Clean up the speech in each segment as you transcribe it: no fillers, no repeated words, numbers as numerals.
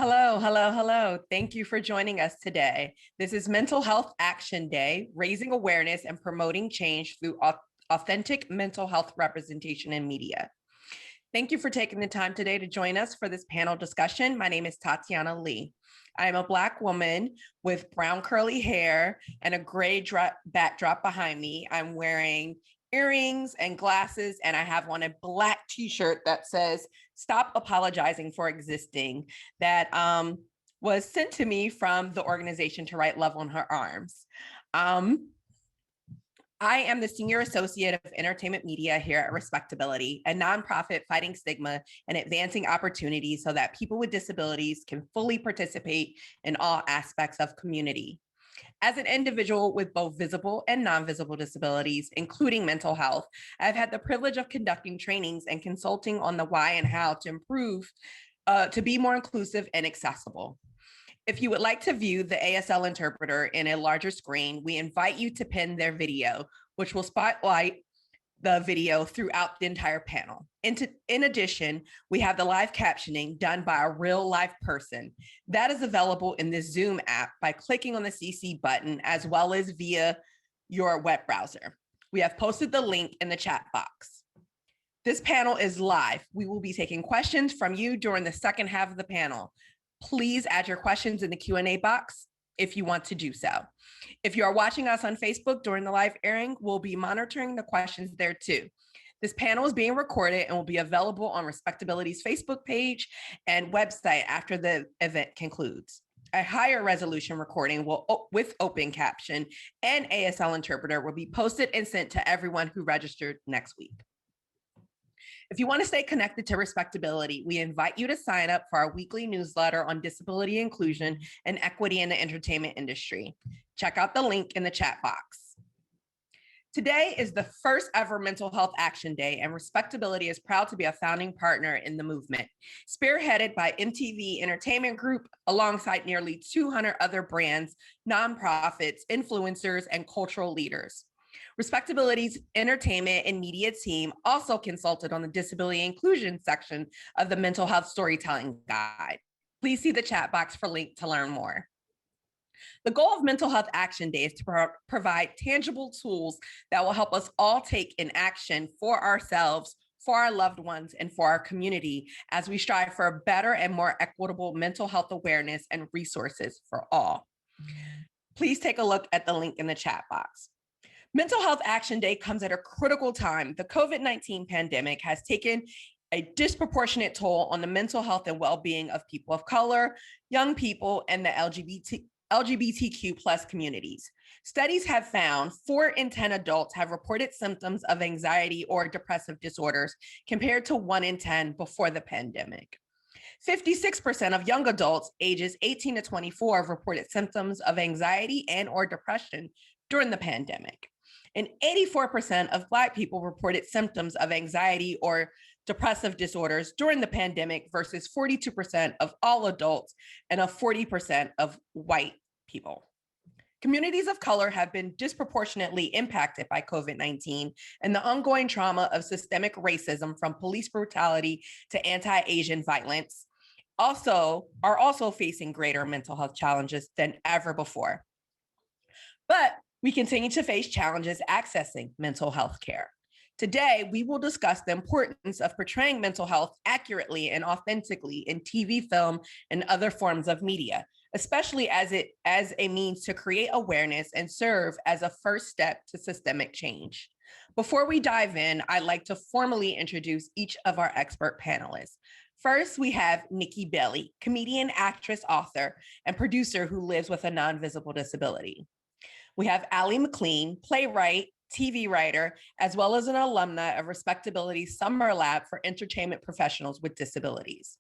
Hello, hello, hello. Thank you for joining us today. This is Mental Health Action Day, raising awareness and promoting change through authentic mental health representation in media. Thank you for taking the time today to join us for this panel discussion. My name is Tatiana Lee. I am a Black woman with brown curly hair and a gray backdrop behind me. I'm wearing earrings and glasses, and I have on a black t-shirt that says, "Stop apologizing for existing," that was sent to me from the organization To Write Love on Her Arms. I am the Senior Associate of Entertainment Media here at RespectAbility, a nonprofit fighting stigma and advancing opportunities so that people with disabilities can fully participate in all aspects of community. As an individual with both visible and non-visible disabilities, including mental health, I've had the privilege of conducting trainings and consulting on the why and how to improve to be more inclusive and accessible. If you would like to view the ASL interpreter in a larger screen, we invite you to pin their video, which will spotlight the video throughout the entire panel. In addition, we have the live captioning done by a real live person. That is available in the Zoom app by clicking on the CC button, as well as via your web browser. We have posted the link in the chat box. This panel is live. We will be taking questions from you during the second half of the panel. Please add your questions in the Q&A box if you want to do so. If you are watching us on Facebook during the live airing, we'll be monitoring the questions there too. This panel is being recorded and will be available on RespectAbility's Facebook page and website after the event concludes. A higher resolution recording with open caption and ASL interpreter will be posted and sent to everyone who registered next week. If you want to stay connected to RespectAbility, we invite you to sign up for our weekly newsletter on disability inclusion and equity in the entertainment industry. Check out the link in the chat box. Today is the first ever Mental Health Action Day, and RespectAbility is proud to be a founding partner in the movement, spearheaded by MTV Entertainment Group, alongside nearly 200 other brands, nonprofits, influencers, and cultural leaders. RespectAbility's entertainment and media team also consulted on the disability inclusion section of the Mental Health Storytelling Guide. Please see the chat box for link to learn more. The goal of Mental Health Action Day is to provide tangible tools that will help us all take in action for ourselves, for our loved ones, and for our community as we strive for a better and more equitable mental health awareness and resources for all. Please take a look at the link in the chat box. Mental Health Action Day comes at a critical time. The COVID-19 pandemic has taken a disproportionate toll on the mental health and well-being of people of color, young people, and the LGBTQ+ communities. Studies have found 4 in 10 adults have reported symptoms of anxiety or depressive disorders, compared to 1 in 10 before the pandemic. 56% of young adults ages 18 to 24 have reported symptoms of anxiety and or depression during the pandemic. And 84% of Black people reported symptoms of anxiety or depressive disorders during the pandemic versus 42% of all adults and of 40% of white people. Communities of color have been disproportionately impacted by COVID-19 and the ongoing trauma of systemic racism, from police brutality to anti-Asian violence, are also facing greater mental health challenges than ever before. But we continue to face challenges accessing mental health care. Today, we will discuss the importance of portraying mental health accurately and authentically in TV, film, and other forms of media, especially as a means to create awareness and serve as a first step to systemic change. Before we dive in, I'd like to formally introduce each of our expert panelists. First, we have Nikki Bailey, comedian, actress, author, and producer who lives with a non-visible disability. We have MacLean, playwright, TV writer, as well as an alumna of RespectAbility's Summer Lab for Entertainment Professionals with Disabilities.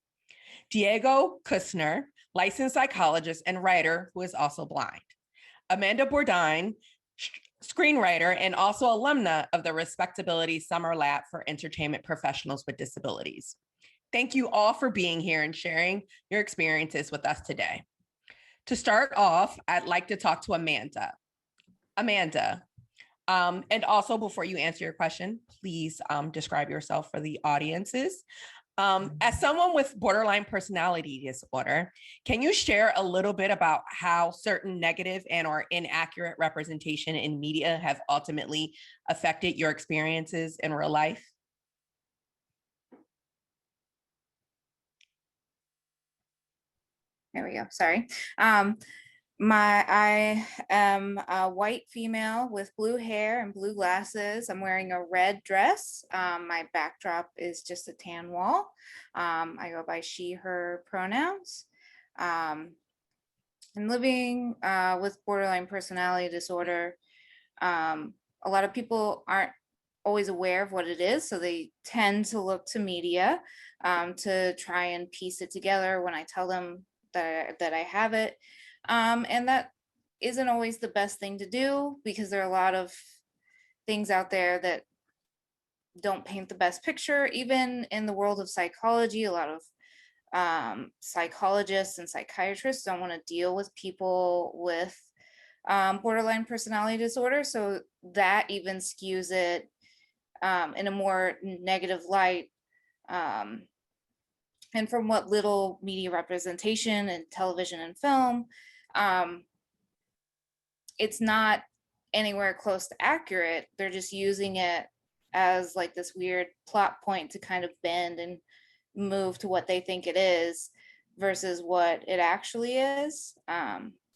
Diego Kusnir, licensed psychologist and writer who is also blind. Amanda Burdine, screenwriter and also alumna of the RespectAbility Summer Lab for Entertainment Professionals with Disabilities. Thank you all for being here and sharing your experiences with us today. To start off, I'd like to talk to Amanda. And also, before you answer your question, please describe yourself for the audiences. As someone with borderline personality disorder, can you share a little bit about how certain negative and or inaccurate representation in media have ultimately affected your experiences in real life? There we go. Sorry. I am a white female with blue hair and blue glasses. I'm wearing a red dress. My backdrop is just a tan wall. I go by she, her pronouns. I'm living with borderline personality disorder. A lot of people aren't always aware of what it is, so they tend to look to media to try and piece it together when I tell them that I have it. And that isn't always the best thing to do, because there are a lot of things out there that don't paint the best picture. Even in the world of psychology, a lot of psychologists and psychiatrists don't want to deal with people with borderline personality disorder. So that even skews it in a more negative light. And from what little media representation and television and film, it's not anywhere close to accurate. They're just using it as like this weird plot point to kind of bend and move to what they think it is versus what it actually is.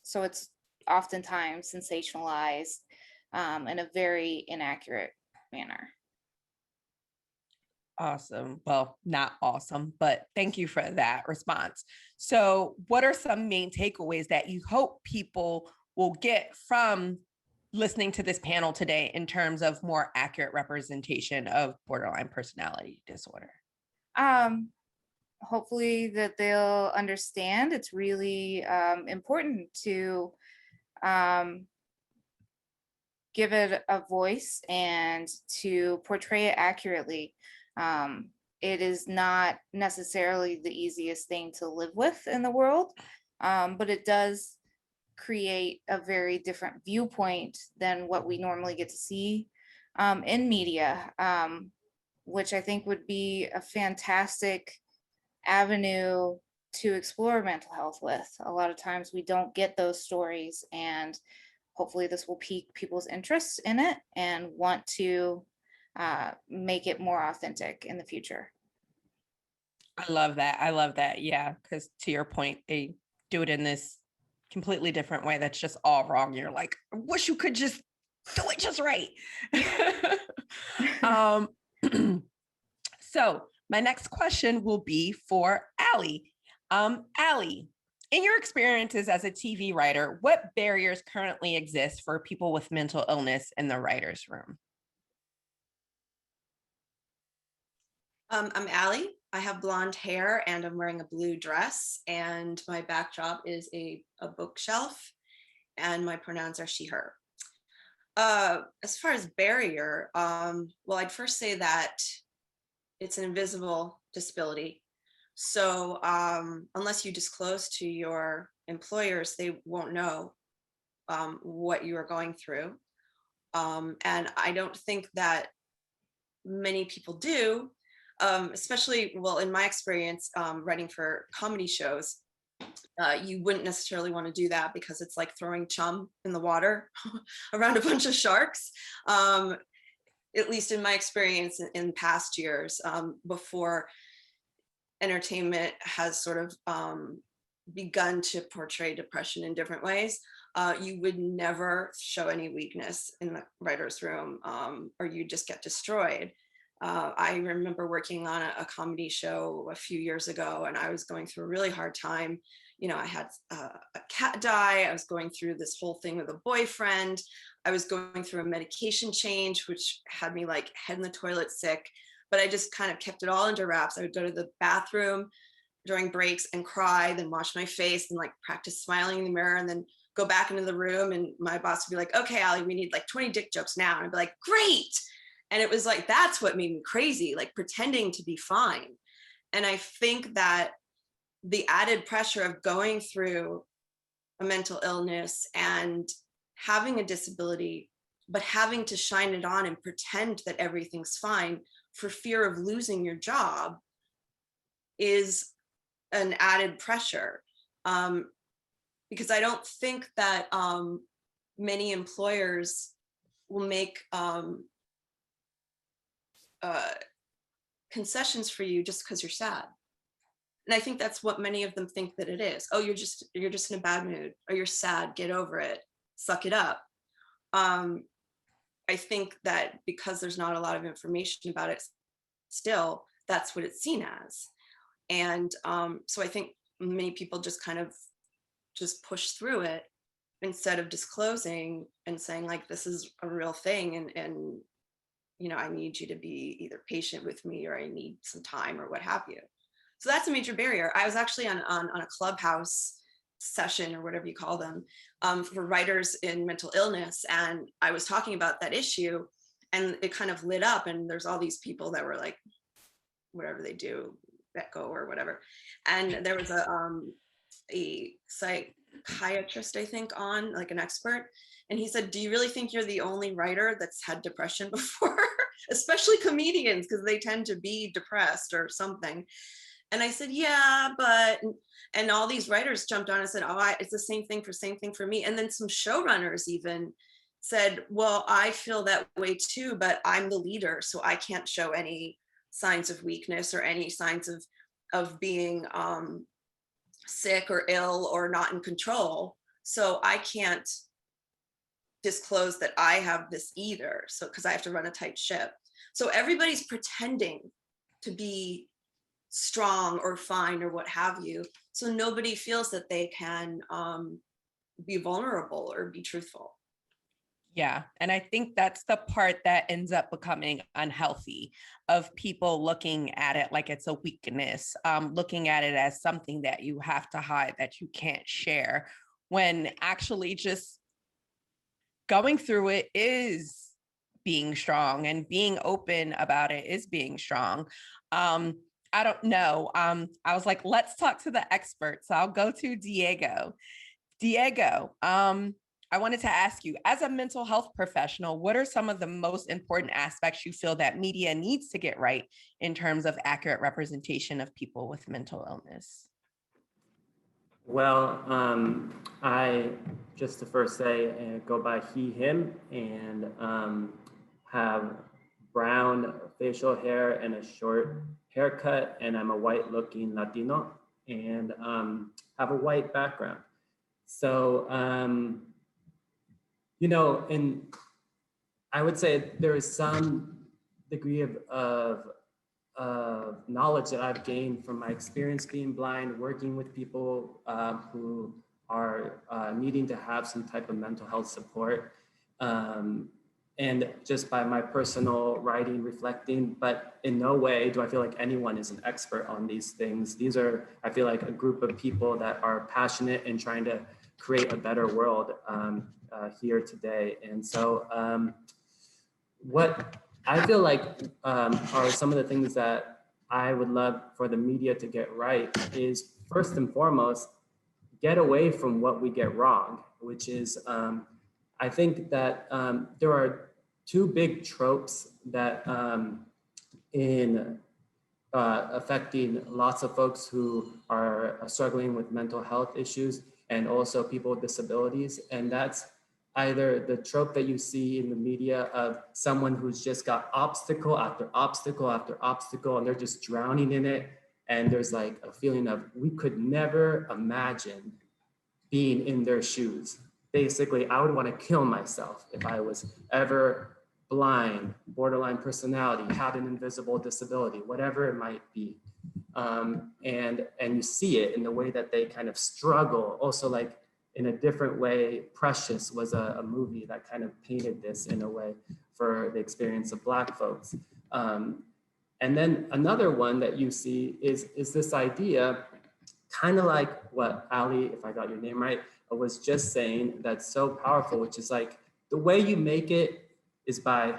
So it's oftentimes sensationalized in a very inaccurate manner. Awesome. Well, not awesome, but thank you for that response. So, what are some main takeaways that you hope people will get from listening to this panel today in terms of more accurate representation of borderline personality disorder? Hopefully that they'll understand it's really important to give it a voice and to portray it accurately. It is not necessarily the easiest thing to live with in the world, but it does create a very different viewpoint than what we normally get to see in media, which I think would be a fantastic avenue to explore mental health with. A lot of times we don't get those stories, and hopefully this will pique people's interest in it and want to make it more authentic in the future. I love that. I love that. Yeah. Because to your point, they do it in this completely different way that's just all wrong. You're like, I wish you could just do it just right. So my next question will be for Allie. Allie, in your experiences as a TV writer, what barriers currently exist for people with mental illness in the writer's room? I'm Allie. I have blonde hair and I'm wearing a blue dress, and my backdrop is a bookshelf, and my pronouns are she, her. As far as barrier, well, I'd first say that it's an invisible disability. So unless you disclose to your employers, they won't know what you are going through. And I don't think that many people do. Especially, well, in my experience, writing for comedy shows, you wouldn't necessarily want to do that because it's like throwing chum in the water around a bunch of sharks. At least in my experience in past years, before entertainment has sort of begun to portray depression in different ways, you would never show any weakness in the writer's room, or you just get destroyed. I remember working on a comedy show a few years ago, and I was going through a really hard time. You know, I had a cat die. I was going through this whole thing with a boyfriend. I was going through a medication change, which had me like head in the toilet sick, but I just kind of kept it all under wraps. I would go to the bathroom during breaks and cry, then wash my face and like practice smiling in the mirror, and then go back into the room. And my boss would be like, okay, Allie, we need like 20 dick jokes now. And I'd be like, great. And it was like, that's what made me crazy, like pretending to be fine. And I think that the added pressure of going through a mental illness and having a disability, but having to shine it on and pretend that everything's fine for fear of losing your job, is an added pressure. Because I don't think that many employers will make concessions for you just because you're sad. And I think that's what many of them think that it is. Oh, you're just in a bad mood, or you're sad, get over it, suck it up. I think that because there's not a lot of information about it still, that's what it's seen as. And so I think many people just kind of just push through it instead of disclosing and saying, like, this is a real thing, and you know, I need you to be either patient with me, or I need some time, or what have you. So that's a major barrier. I was actually on a Clubhouse session, or whatever you call them, for writers in mental illness, and I was talking about that issue, and it kind of lit up, and there's all these people that were like, whatever they do, let go or whatever. And there was a psychiatrist, I think, on, like, an expert, and he said, do you really think you're the only writer that's had depression before? Especially comedians, because they tend to be depressed or something. And I said, yeah, but, and all these writers jumped on and said, oh, it's the same thing for me. And then some showrunners even said, well, I feel that way too, but I'm the leader, so I can't show any signs of weakness or any signs of being sick or ill or not in control. So I can't disclose that I have this either. So, because I have to run a tight ship. So everybody's pretending to be strong or fine or what have you. So nobody feels that they can be vulnerable or be truthful. Yeah. And I think that's the part that ends up becoming unhealthy, of people looking at it like it's a weakness, looking at it as something that you have to hide, that you can't share, when actually just going through it is being strong, and being open about it is being strong. I don't know. I was like, let's talk to the experts. So I'll go to Diego. Diego, I wanted to ask you, as a mental health professional, what are some of the most important aspects you feel that media needs to get right in terms of accurate representation of people with mental illness? Well, I just to first say, go by he, him, and have brown facial hair and a short haircut, and I'm a white looking Latino, and have a white background. So, you know, and I would say there is some degree of knowledge that I've gained from my experience being blind, working with people who are needing to have some type of mental health support. And just by my personal writing, reflecting, but in no way do I feel like anyone is an expert on these things. These are, I feel like, a group of people that are passionate and trying to create a better world here today. And so what I feel like are some of the things that I would love for the media to get right is, first and foremost, get away from what we get wrong, which is, I think that there are two big tropes that in affecting lots of folks who are struggling with mental health issues, and also people with disabilities. And that's either the trope that you see in the media of someone who's just got obstacle after obstacle after obstacle, and they're just drowning in it. And there's like a feeling of, we could never imagine being in their shoes. Basically, I would want to kill myself if I was ever blind, borderline personality, had an invisible disability, whatever it might be. And you see it in the way that they kind of struggle. Also, like, in a different way, Precious was a movie that kind of painted this in a way for the experience of Black folks. And then another one that you see is this idea, kind of like what Ali, if I got your name right, was just saying, that's so powerful, which is like, the way you make it is by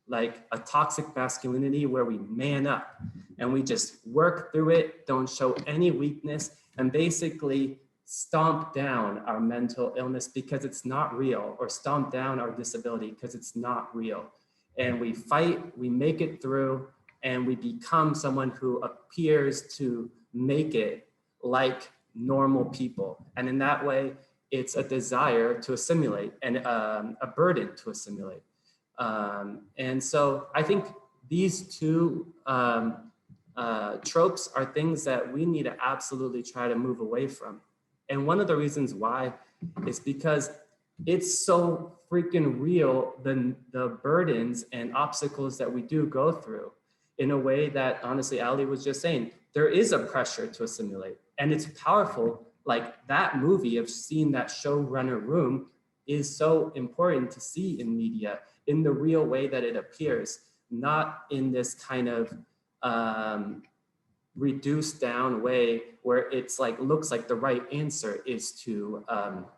like a toxic masculinity where we man up and we just work through it, don't show any weakness, and basically stomp down our mental illness because it's not real, or stomp down our disability because it's not real. And we fight, we make it through, and we become someone who appears to make it like normal people. And in that way, it's a desire to assimilate and a burden to assimilate. And so I think these two tropes are things that we need to absolutely try to move away from. And one of the reasons why is because it's so freaking real, the burdens and obstacles that we do go through, in a way that, honestly, Ali was just saying, there is a pressure to assimilate. And it's powerful. Like that movie of seeing that showrunner room is so important to see in media in the real way that it appears, not in this kind of reduced down way where it's like, looks like the right answer is to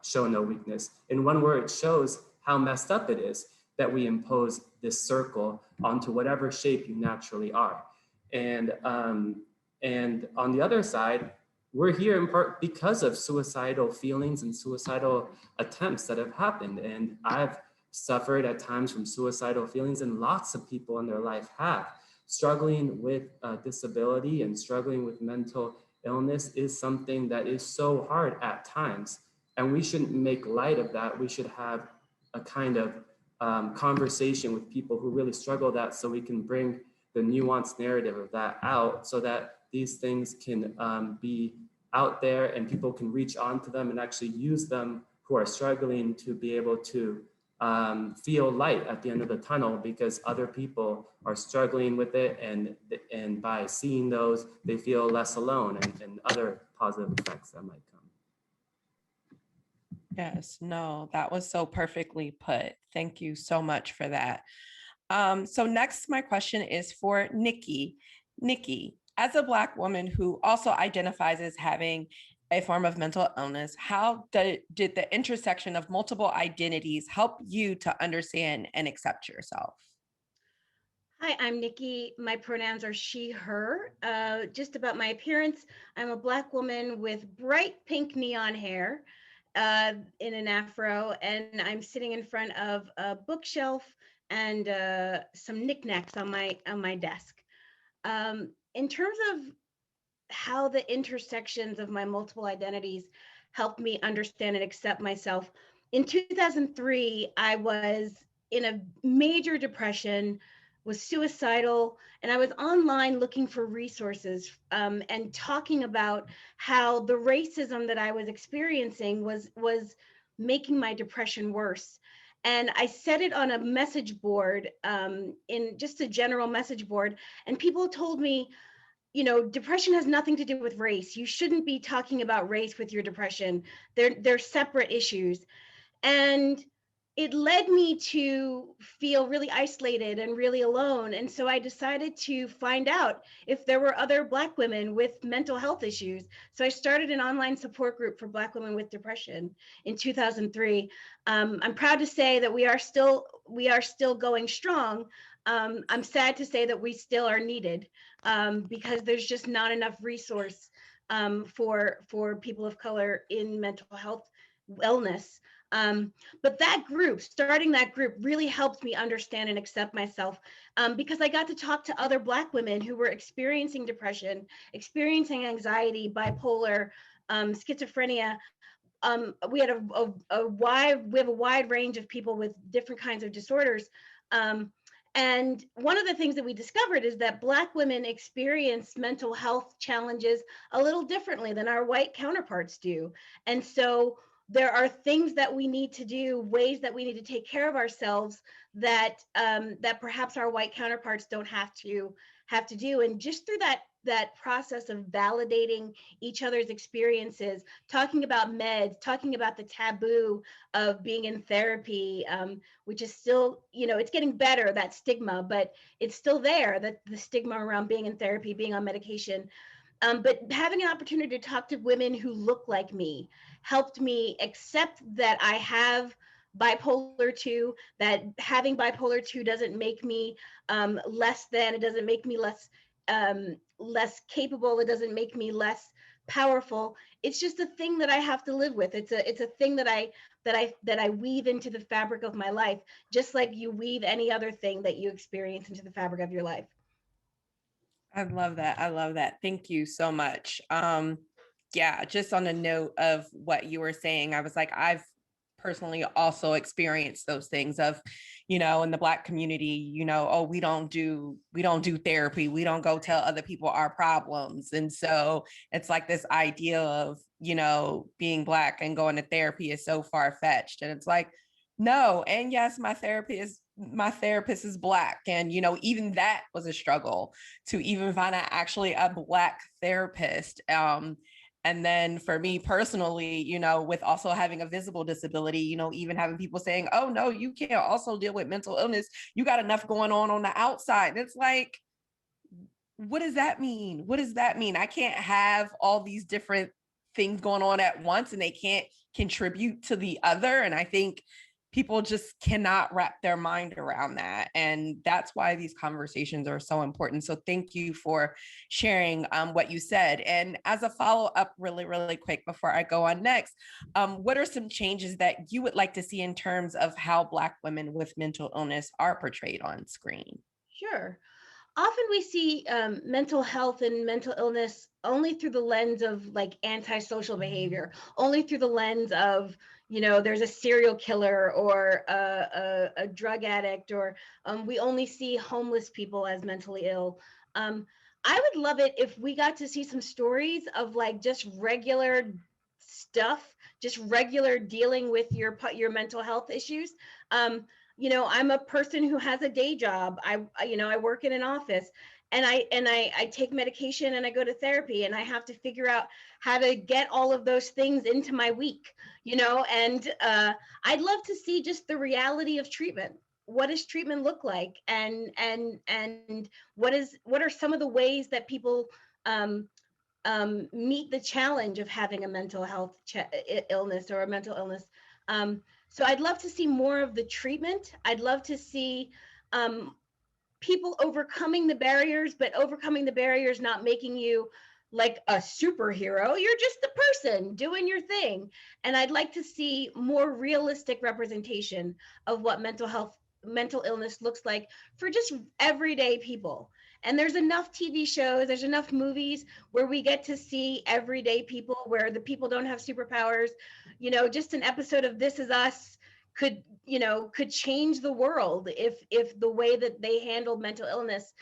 show no weakness. In one word, it shows how messed up it is that we impose this circle onto whatever shape you naturally are. And on the other side, we're here in part because of suicidal feelings and suicidal attempts that have happened. And I've suffered at times from suicidal feelings, and lots of people in their life have. Struggling with disability and struggling with mental illness is something that is so hard at times. And we shouldn't make light of that. We should have a kind of conversation with people who really struggle with that, so we can bring the nuanced narrative of that out, so that these things can be out there and people can reach onto them and actually use them who are struggling to be able to feel light at the end of the tunnel, because other people are struggling with it, and by seeing those, they feel less alone, and other positive effects that might come. Yes, no, that was so perfectly put. Thank you so much for that. So next, my question is for Nikki. Nikki, as a Black woman who also identifies as having a form of mental illness, how did the intersection of multiple identities help you to understand and accept yourself? Hi, I'm Nikki. My pronouns are she, her. Just about my appearance, I'm a Black woman with bright pink neon hair in an afro, and I'm sitting in front of a bookshelf and some knickknacks on my desk. In terms of how the intersections of my multiple identities helped me understand and accept myself, in 2003, I was in a major depression, was suicidal, and I was online looking for resources and talking about how the racism that I was experiencing was making my depression worse. And I set it on a message board, in just a general message board, and people told me, you know, depression has nothing to do with race. You shouldn't be talking about race with your depression. They're separate issues. And it led me to feel really isolated and really alone. And so I decided to find out if there were other Black women with mental health issues. So I started an online support group for Black women with depression in 2003. I'm proud to say that we are still going strong. I'm sad to say that we still are needed because there's just not enough resource for people of color in mental health wellness. But that group, starting that group, really helped me understand and accept myself because I got to talk to other Black women who were experiencing depression, experiencing anxiety, bipolar, schizophrenia. We had a wide range of people with different kinds of disorders. And one of the things that we discovered is that Black women experience mental health challenges a little differently than our white counterparts do. And so there are things that we need to do, ways that we need to take care of ourselves that that perhaps our white counterparts don't have to do. And just through that process of validating each other's experiences, talking about meds, talking about the taboo of being in therapy, which is still, you know, it's getting better, that stigma, but it's still there, that the stigma around being in therapy, being on medication. But having an opportunity to talk to women who look like me helped me accept that I have bipolar 2, that having bipolar 2 doesn't make me less than, it doesn't make me less capable, it doesn't make me less powerful. It's just a thing that I have to live with. It's a thing that I weave into the fabric of my life, just like you weave any other thing that you experience into the fabric of your life. I love that. I love that. Thank you so much. Yeah, just on the note of what you were saying, I was like, I've personally also experienced those things of, in the Black community, oh, we don't do therapy. We don't go tell other people our problems. And so it's like this idea of, being Black and going to therapy is so far-fetched. And it's like, no. And yes, my therapist is Black. And, even that was a struggle to even find actually a Black therapist. And then for me personally, with also having a visible disability, even having people saying, oh, no, you can't also deal with mental illness. You got enough going on the outside. And it's like, what does that mean? What does that mean? I can't have all these different things going on at once and they can't contribute to the other. And I think people just cannot wrap their mind around that. And that's why these conversations are so important. So thank you for sharing what you said. And as a follow-up really, really quick before I go on next, what are some changes that you would like to see in terms of how Black women with mental illness are portrayed on screen? Sure. Often we see mental health and mental illness only through the lens of like antisocial behavior, only through the lens of, there's a serial killer or a drug addict, or we only see homeless people as mentally ill. I would love it if we got to see some stories of like just regular stuff, just regular dealing with your mental health issues. I'm a person who has a day job. I work in an office, and I take medication and I go to therapy, and I have to figure out how to get all of those things into my week, and I'd love to see just the reality of treatment. What does treatment look like? And what are some of the ways that people meet the challenge of having a mental health illness or a mental illness? So I'd love to see more of the treatment. I'd love to see people overcoming the barriers, but overcoming the barriers not making you like a superhero. You're just a person doing your thing. And I'd like to see more realistic representation of what mental illness looks like for just everyday people. And there's enough TV shows, there's enough movies where we get to see everyday people where the people don't have superpowers. Just an episode of This Is Us could change the world if the way that they handled mental illness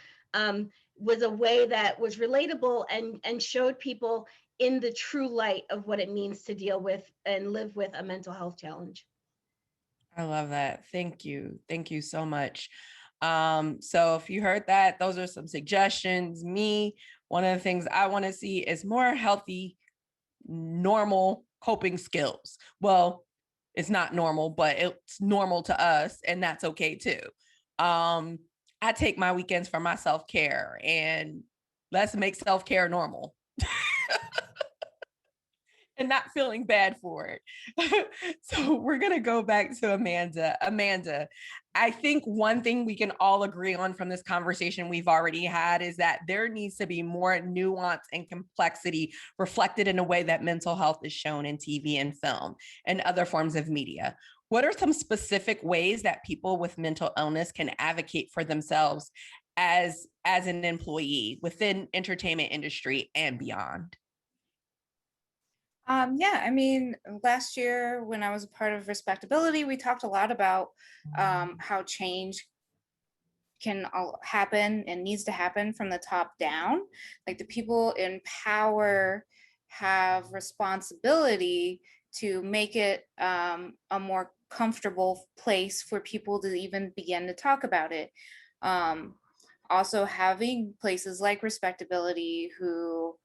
was a way that was relatable and showed people in the true light of what it means to deal with and live with a mental health challenge. I love that. Thank you. Thank you so much. So if you heard that, those are some suggestions. One of the things I want to see is more healthy, normal coping skills. Well, it's not normal, but it's normal to us, and that's okay too. I take my weekends for my self-care, and let's make self-care normal. And not feeling bad for it. So we're going to go back to Amanda. Amanda, I think one thing we can all agree on from this conversation we've already had is that there needs to be more nuance and complexity reflected in a way that mental health is shown in TV and film and other forms of media. What are some specific ways that people with mental illness can advocate for themselves as an employee within entertainment industry and beyond? Last year when I was a part of RespectAbility, we talked a lot about how change can happen and needs to happen from the top down. Like the people in power have responsibility to make it a more comfortable place for people to even begin to talk about it. Also having places like RespectAbility who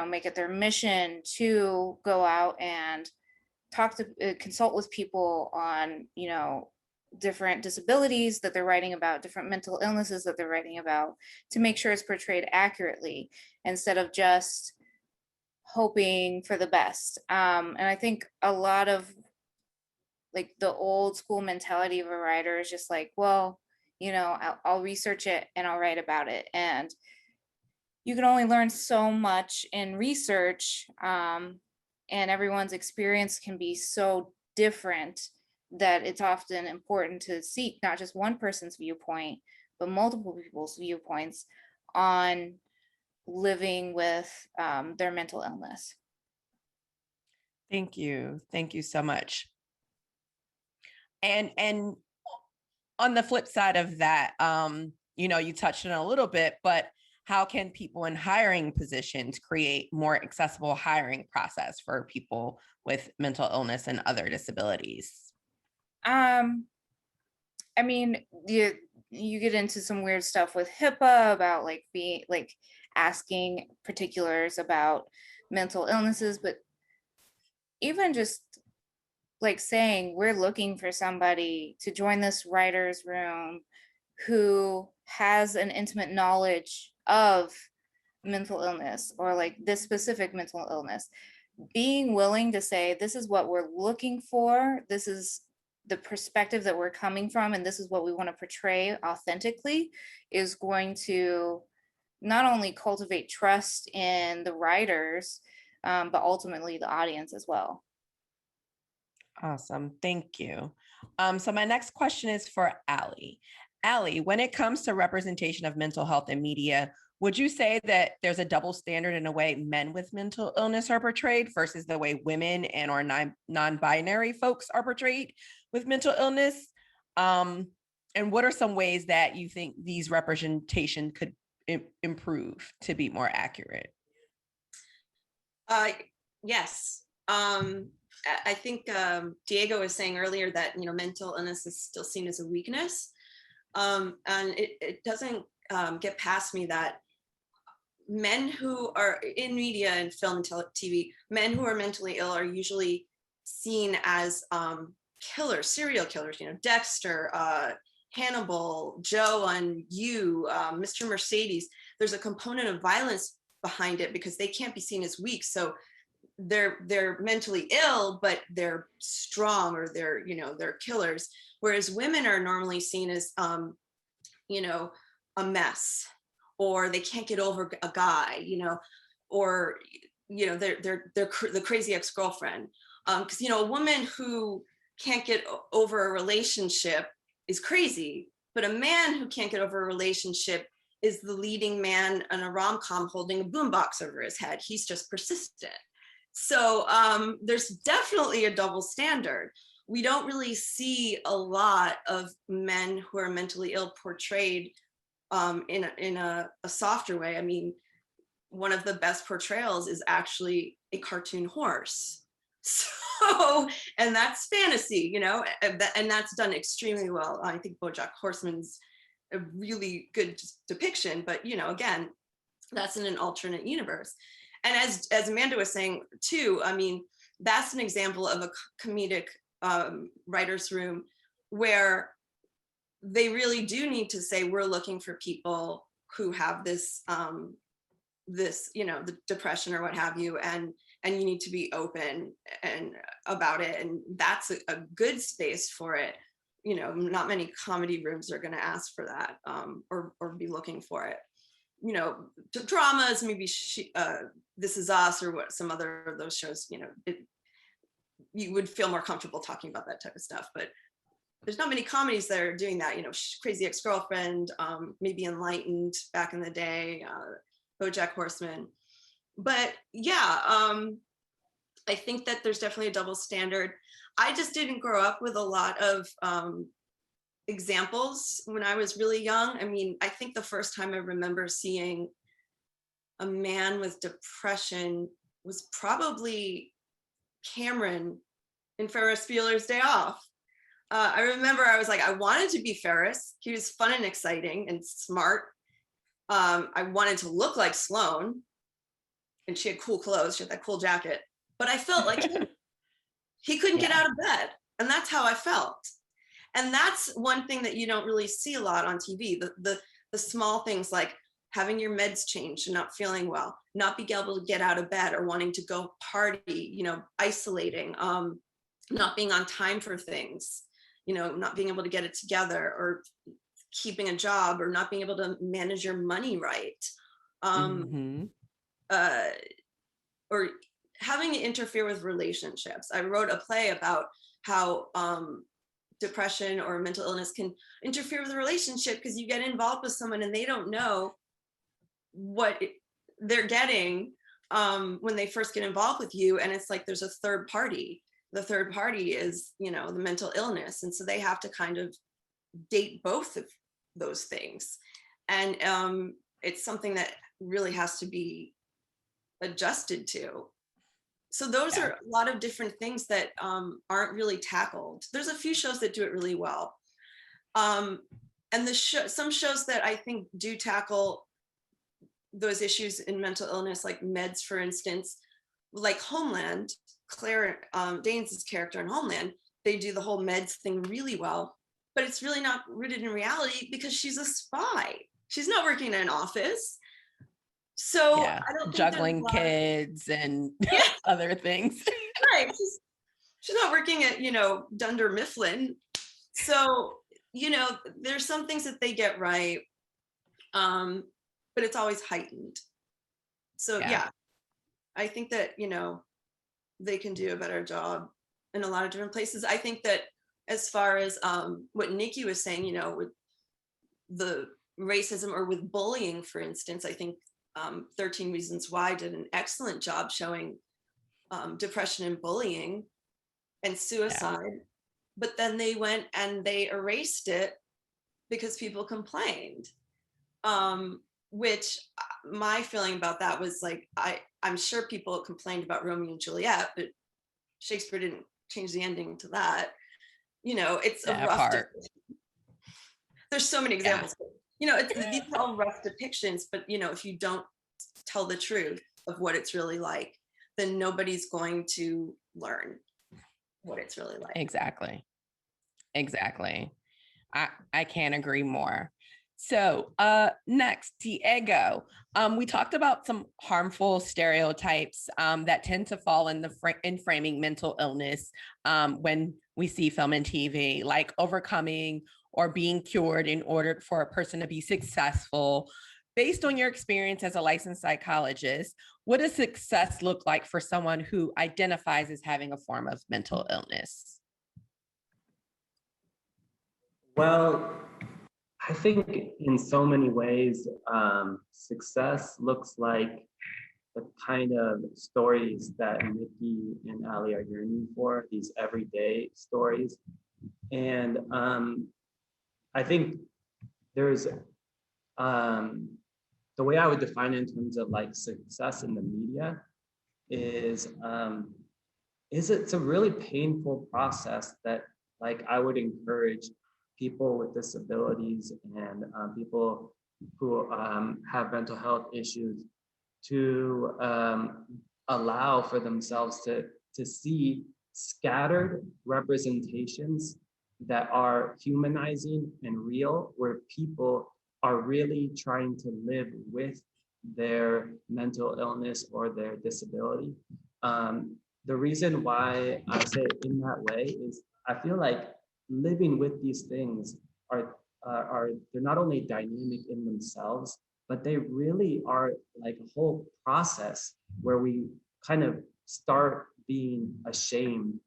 make it their mission to go out and consult with people on, different disabilities that they're writing about, different mental illnesses that they're writing about, to make sure it's portrayed accurately instead of just hoping for the best. And I think a lot of like the old school mentality of a writer is just like, well, I'll research it and I'll write about it. And you can only learn so much in research, and everyone's experience can be so different that it's often important to seek not just one person's viewpoint, but multiple people's viewpoints on living with their mental illness. Thank you. Thank you so much. And on the flip side of that, you know, you touched on it a little bit, but how can people in hiring positions create more accessible hiring process for people with mental illness and other disabilities? I mean, you get into some weird stuff with HIPAA about like asking particulars about mental illnesses, but even just like saying we're looking for somebody to join this writer's room who has an intimate knowledge of mental illness or like this specific mental illness, being willing to say, this is what we're looking for, this is the perspective that we're coming from, and this is what we want to portray authentically, is going to not only cultivate trust in the writers, but ultimately the audience as well. Awesome. Thank you. So my next question is for Allie. Allie, when it comes to representation of mental health in media, would you say that there's a double standard in a way men with mental illness are portrayed versus the way women and or non-binary folks are portrayed with mental illness? And what are some ways that you think these representation could improve to be more accurate? Yes. I think Diego was saying earlier that, you know, mental illness is still seen as a weakness. And it doesn't get past me that men who are in media and film and TV, men who are mentally ill are usually seen as killers, serial killers, you know, Dexter, Hannibal, Joe on You, Mr. Mercedes. There's a component of violence behind it because they can't be seen as weak. So they're mentally ill, but they're strong, or they're, you know, they're killers. Whereas women are normally seen as, you know, a mess, or they can't get over a guy, you know, or, you know, they're the crazy ex-girlfriend. Because, you know, a woman who can't get over a relationship is crazy, but a man who can't get over a relationship is the leading man in a rom-com holding a boombox over his head. He's just persistent. So there's definitely a double standard. We don't really see a lot of men who are mentally ill portrayed in a softer way. I mean, one of the best portrayals is actually a cartoon horse. So, and that's fantasy, you know, and that's done extremely well. I think BoJack Horseman's a really good depiction, but, you know, again, that's in an alternate universe. And as Amanda was saying too, I mean, that's an example of a comedic writer's room where they really do need to say, we're looking for people who have this, you know, the depression or what have you, and you need to be open and about it. And that's a good space for it. You know, not many comedy rooms are going to ask for that or be looking for it. You know, dramas, maybe This Is Us or what, some other of those shows, you know, you would feel more comfortable talking about that type of stuff. But there's not many comedies that are doing that, you know, Crazy Ex-Girlfriend, maybe Enlightened back in the day, BoJack Horseman. But yeah, I think that there's definitely a double standard. I just didn't grow up with a lot of examples when I was really young. I mean, I think the first time I remember seeing a man with depression was probably Cameron in Ferris Bueller's Day Off. I remember I was like, I wanted to be Ferris. He was fun and exciting and smart. I wanted to look like Sloane, and she had cool clothes. She had that cool jacket, but I felt like he couldn't get out of bed. And that's how I felt. And that's one thing that you don't really see a lot on TV. The small things like having your meds changed and not feeling well, not being able to get out of bed or wanting to go party, you know, isolating, not being on time for things, you know, not being able to get it together, or keeping a job, or not being able to manage your money right. Or having it interfere with relationships. I wrote a play about how depression or mental illness can interfere with a relationship because you get involved with someone and they don't know what they're getting when they first get involved with you. And it's like there's a third party. The third party is, you know, the mental illness. And so they have to kind of date both of those things. And it's something that really has to be adjusted to. So those are a lot of different things that aren't really tackled. There's a few shows that do it really well. And some shows that I think do tackle those issues in mental illness, like Meds, for instance, like Homeland, Claire Danes' character in Homeland, they do the whole Meds thing really well, but it's really not rooted in reality because she's a spy. She's not working in an office. So I don't think juggling kids and other things. Right. She's not working at, you know, Dunder Mifflin. So, you know, there's some things that they get right, but it's always heightened. So yeah, I think that, you know, they can do a better job in a lot of different places. I think that as far as what Nikki was saying, you know, with the racism or with bullying, for instance, I think 13 Reasons Why did an excellent job showing depression and bullying and suicide, but then they went and they erased it because people complained, which my feeling about that was like, I'm sure people complained about Romeo and Juliet, but Shakespeare didn't change the ending to that. You know, it's a rough there's so many examples. You know, these are all rough depictions, but you know, if you don't tell the truth of what it's really like, then nobody's going to learn what it's really like. Exactly. I can't agree more. So next, Diego. We talked about some harmful stereotypes that tend to fall in framing mental illness when we see film and TV, like overcoming or being cured in order for a person to be successful. Based on your experience as a licensed psychologist, what does success look like for someone who identifies as having a form of mental illness? Well, I think in so many ways, success looks like the kind of stories that Nikki and Ali are yearning for, these everyday stories. And I think there's, the way I would define it in terms of like success in the media is it's a really painful process that like I would encourage people with disabilities and people who have mental health issues to allow for themselves to see scattered representations that are humanizing and real, where people are really trying to live with their mental illness or their disability. The reason why I say it in that way is I feel like living with these things are they're not only dynamic in themselves, but they really are like a whole process where we kind of start being ashamed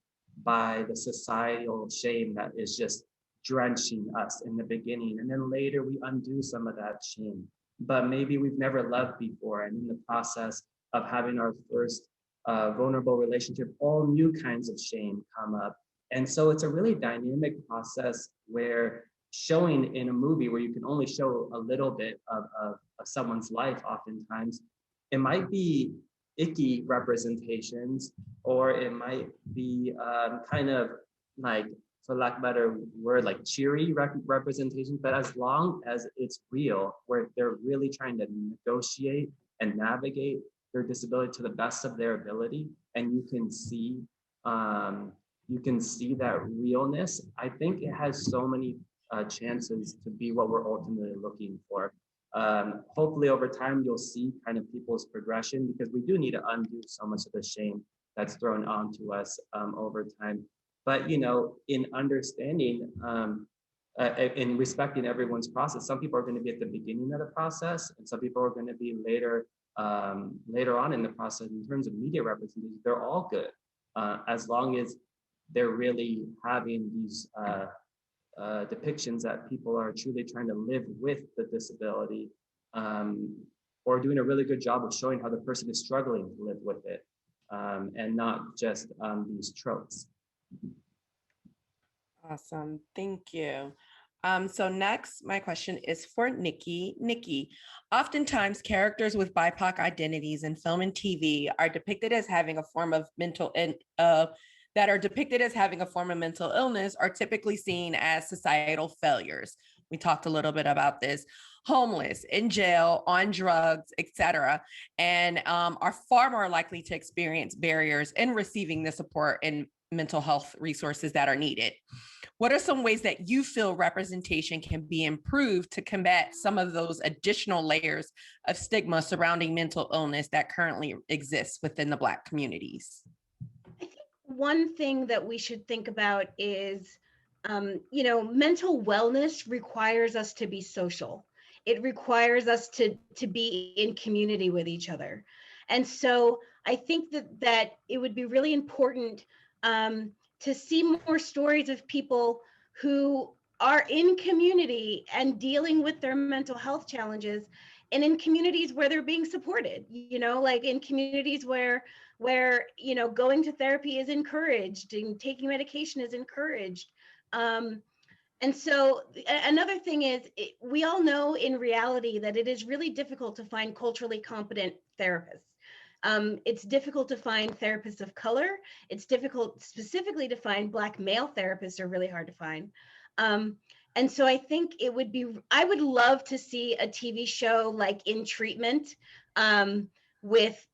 by the societal shame that is just drenching us in the beginning. And then later we undo some of that shame, but maybe we've never loved before. And in the process of having our first vulnerable relationship, all new kinds of shame come up. And so it's a really dynamic process where showing in a movie where you can only show a little bit of someone's life, oftentimes, it might be icky representations, or it might be kind of like, for lack of a better word, like cheery representations, but as long as it's real, where they're really trying to negotiate and navigate their disability to the best of their ability, and you can see that realness, I think it has so many chances to be what we're ultimately looking for. Hopefully over time, you'll see kind of people's progression, because we do need to undo so much of the shame that's thrown onto us over time. But, you know, in understanding, in respecting everyone's process, some people are going to be at the beginning of the process, and some people are going to be later on in the process. In terms of media representation, they're all good, as long as they're really having these depictions that people are truly trying to live with the disability or doing a really good job of showing how the person is struggling to live with it, and not just these tropes. Awesome. Thank you. So next, my question is for Nikki. Nikki, oftentimes characters with BIPOC identities in film and TV are depicted as having a form of mental illness are typically seen as societal failures. We talked a little bit about this. Homeless, in jail, on drugs, etc., and are far more likely to experience barriers in receiving the support and mental health resources that are needed. What are some ways that you feel representation can be improved to combat some of those additional layers of stigma surrounding mental illness that currently exists within the Black communities? I think one thing that we should think about is, mental wellness requires us to be social. It requires us to be in community with each other. And so I think that it would be really important to see more stories of people who are in community and dealing with their mental health challenges, and in communities where they're being supported, like in communities where going to therapy is encouraged and taking medication is encouraged. And so another thing is, we all know in reality that it is really difficult to find culturally competent therapists. It's difficult to find therapists of color. It's difficult specifically to find Black male therapists are really hard to find. And so I think I would love to see a TV show like In Treatment, with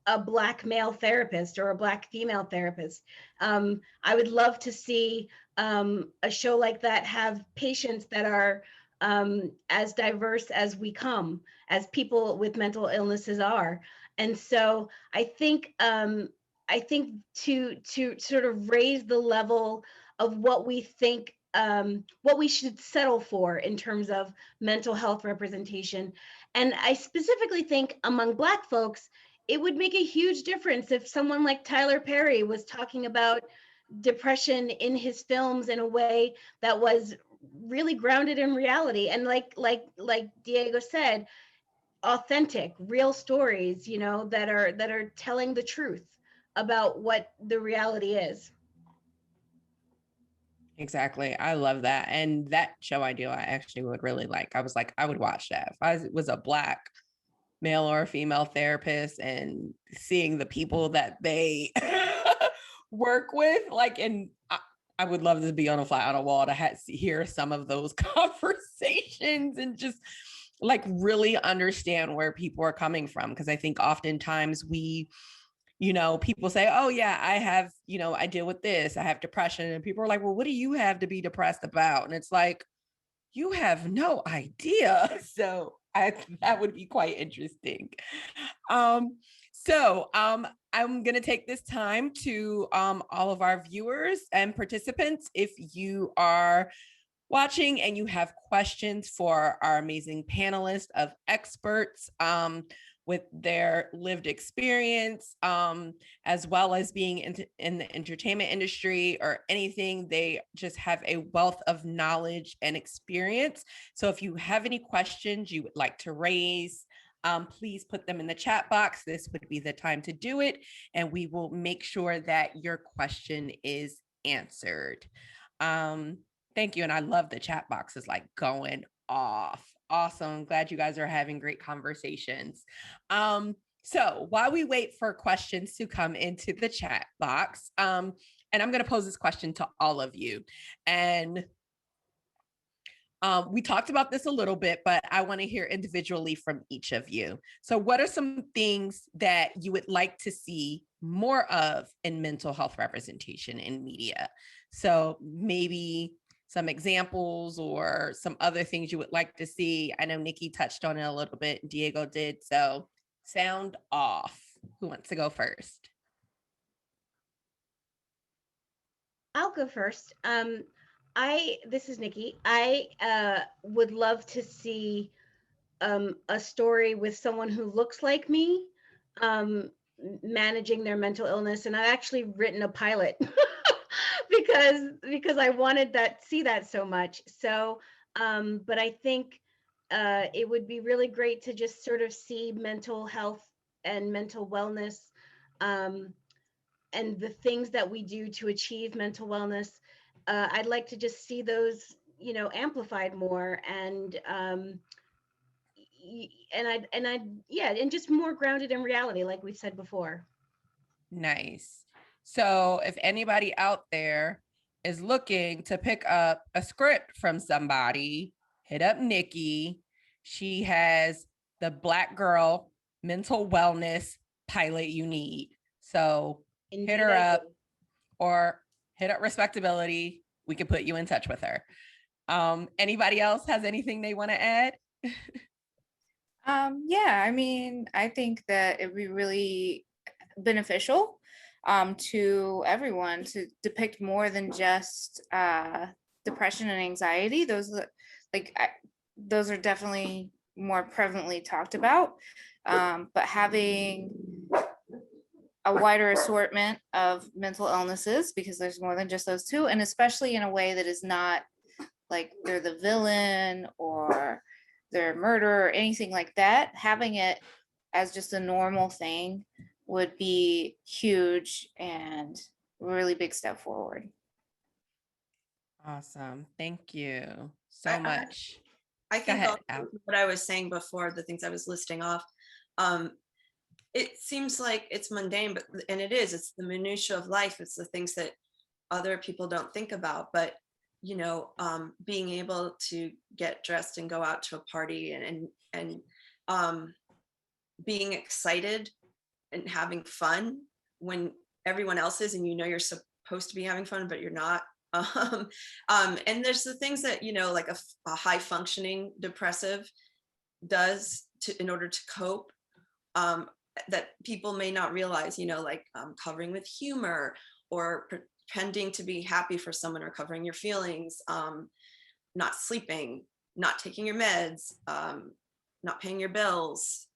a Black male therapist or a Black female therapist. I would love to see a show like that have patients that are as diverse as we come, as people with mental illnesses are. And so I think to sort of raise the level of what we think, what we should settle for in terms of mental health representation. And I specifically think among Black folks, it would make a huge difference if someone like Tyler Perry was talking about depression in his films in a way that was really grounded in reality. And like Diego said, authentic, real stories, that are telling the truth about what the reality is. Exactly. I love that. And that show idea I actually would really like. I was like, I would watch that. If I was a Black male or female therapist and seeing the people that they work with, and I would love to be on a fly on a wall to hear some of those conversations and just really understand where people are coming from. Because I think oftentimes people say, oh yeah, I have, I deal with this, I have depression. And people are like, well, what do you have to be depressed about? And it's like, you have no idea. So that would be quite interesting. So I'm going to take this time to all of our viewers and participants. If you are watching and you have questions for our amazing panelists of experts with their lived experience, as well as being in the entertainment industry or anything, they just have a wealth of knowledge and experience. So if you have any questions you would like to raise, please put them in the chat box. This would be the time to do it, and we will make sure that your question is answered. Thank you. And I love the chat box is going off. Awesome. Glad you guys are having great conversations. So while we wait for questions to come into the chat box, and I'm going to pose this question to all of you. And we talked about this a little bit, but I want to hear individually from each of you. So what are some things that you would like to see more of in mental health representation in media? So maybe some examples or some other things you would like to see. I know Nikki touched on it a little bit, Diego did. So sound off. Who wants to go first? I'll go first. This is Nikki. I would love to see a story with someone who looks like me, managing their mental illness. And I've actually written a pilot because I wanted see that so much. So, but I think it would be really great to just sort of see mental health and mental wellness, and the things that we do to achieve mental wellness. I'd like to just see those, amplified more, and yeah, and just more grounded in reality, like we said before. Nice. So if anybody out there is looking to pick up a script from somebody, hit up Nikki. She has the Black girl mental wellness pilot you need. So hit her up, or hit up Respectability. We can put you in touch with her. Anybody else has anything they want to add? Yeah, I mean, I think that it'd be really beneficial to everyone to depict more than just depression and anxiety. Those are definitely more prevalently talked about, but having a wider assortment of mental illnesses, because there's more than just those two, and especially in a way that is not like they're the villain or they're murder or anything like that. Having it as just a normal thing would be huge and a really big step forward. Awesome. Thank you so much. I think what I was saying before, the things I was listing off, it seems like it's mundane, and it is. It's the minutia of life. It's the things that other people don't think about. But being able to get dressed and go out to a party and being excited and having fun when everyone else is, and you're supposed to be having fun, but you're not. And there's the things that like a high functioning depressive does in order to cope, that people may not realize, like covering with humor, or pretending to be happy for someone, or covering your feelings, not sleeping, not taking your meds, not paying your bills,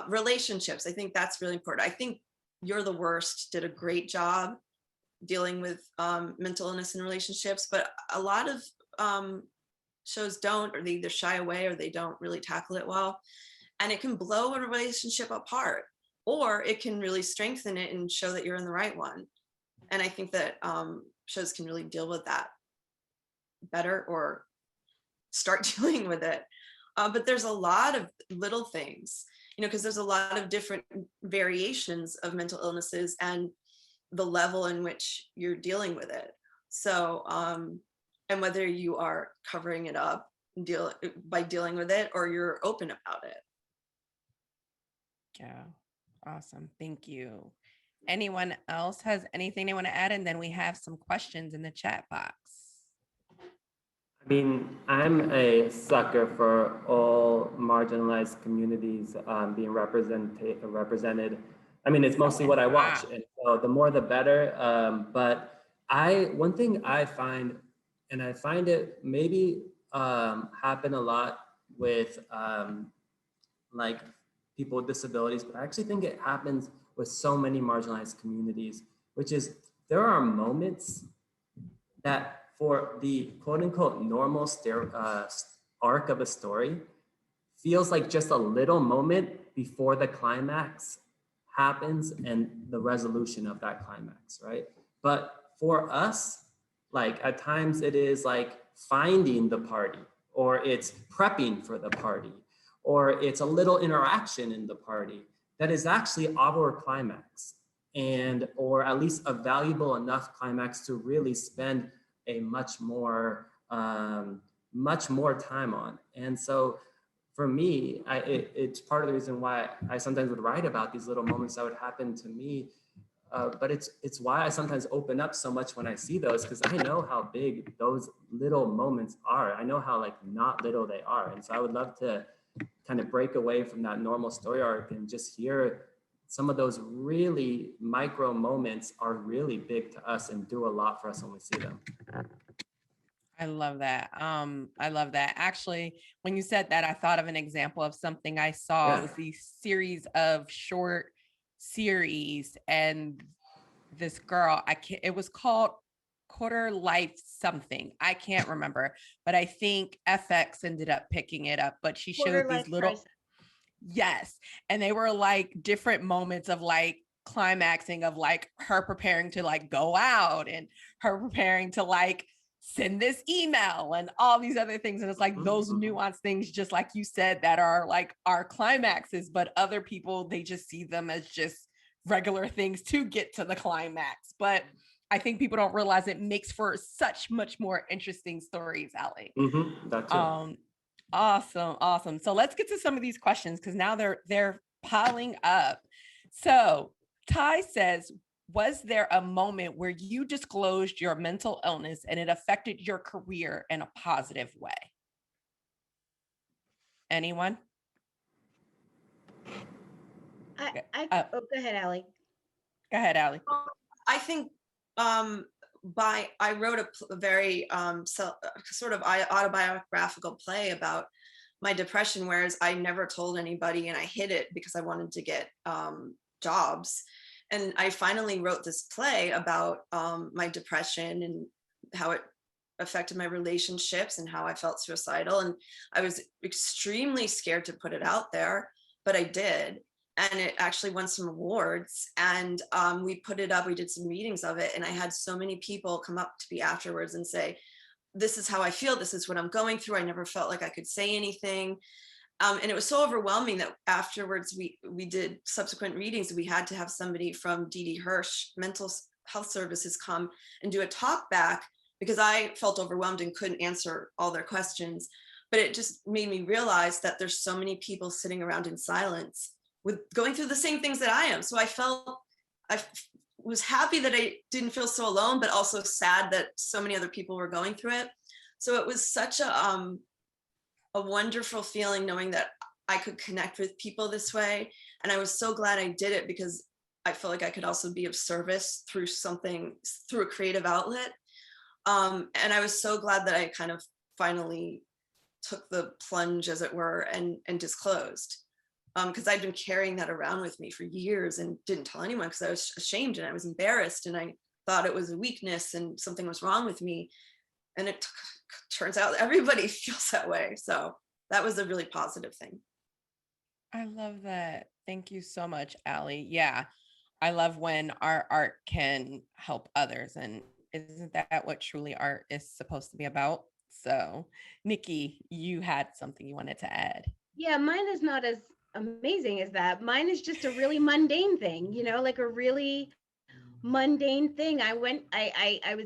relationships. I think that's really important. I think You're the Worst did a great job dealing with mental illness in relationships, but a lot of shows don't, or they either shy away or they don't really tackle it well. And it can blow a relationship apart, or it can really strengthen it and show that you're in the right one. And I think that shows can really deal with that better, or start dealing with it. But there's a lot of little things, because there's a lot of different variations of mental illnesses and the level in which you're dealing with it. So, and whether you are covering it up by dealing with it, or you're open about it. Yeah. Awesome. Thank you. Anyone else has anything they want to add? And then we have some questions in the chat box. I mean, I'm a sucker for all marginalized communities being represented. I mean, it's mostly what I watch, and so the more the better. But one thing I find, and I find it maybe happen a lot with like people with disabilities, but I actually think it happens with so many marginalized communities, which is there are moments that for the quote unquote normal arc of a story feels like just a little moment before the climax happens and the resolution of that climax, right? But for us, like at times it is like finding the party, or it's prepping for the party, or it's a little interaction in the party that is actually our climax, or at least a valuable enough climax to really spend a much more time on. And so for me, it's part of the reason why I sometimes would write about these little moments that would happen to me. But it's why I sometimes open up so much when I see those, because I know how big those little moments are. I know how like not little they are. And so I would love to kind of break away from that normal story arc and just hear some of those really micro moments are really big to us and do a lot for us when we see them. I love that. I love that. Actually, when you said that, I thought of an example of something I saw. Yeah. It was these series of short series, and this girl, it was called Quarter Life something. I can't remember, but I think FX ended up picking it up. But she Quarter showed these life little, crisis. yes, and they were like different moments of like climaxing of like her preparing to like go out and her preparing to like send this email and all these other things. And it's like those nuanced things, just like you said, that are like our climaxes, but other people, they just see them as just regular things to get to the climax. But I think people don't realize it makes for such much more interesting stories, Allie. That too. Awesome. So let's get to some of these questions because now they're piling up. So Ty says, was there a moment where you disclosed your mental illness and it affected your career in a positive way? Anyone? Go ahead, Allie. Go ahead, Allie. I think I wrote a very sort of autobiographical play about my depression, whereas I never told anybody and I hid it because I wanted to get jobs. And I finally wrote this play about my depression and how it affected my relationships and how I felt suicidal. And I was extremely scared to put it out there, but I did. And it actually won some awards, and we put it up, we did some readings of it, and I had so many people come up to me afterwards and say, this is how I feel, this is what I'm going through, I never felt like I could say anything. And it was so overwhelming that afterwards we did subsequent readings. We had to have somebody from D.D. Hirsch Mental Health Services come and do a talk back because I felt overwhelmed and couldn't answer all their questions. But it just made me realize that there's so many people sitting around in silence with going through the same things that I am. So I was happy that I didn't feel so alone, but also sad that so many other people were going through it. So it was such a wonderful feeling knowing that I could connect with people this way. And I was so glad I did it because I felt like I could also be of service through a creative outlet. And I was so glad that I kind of finally took the plunge, as it were, and disclosed. Because I'd been carrying that around with me for years and didn't tell anyone because I was ashamed and I was embarrassed and I thought it was a weakness and something was wrong with me. And it turns out everybody feels that way. So that was a really positive thing. I love that. Thank you so much, Allie. Yeah, I love when our art can help others. And isn't that what truly art is supposed to be about? So, Nikki, you had something you wanted to add. Yeah, mine is not as amazing as that. Mine is just a really mundane thing, like a really mundane thing. I was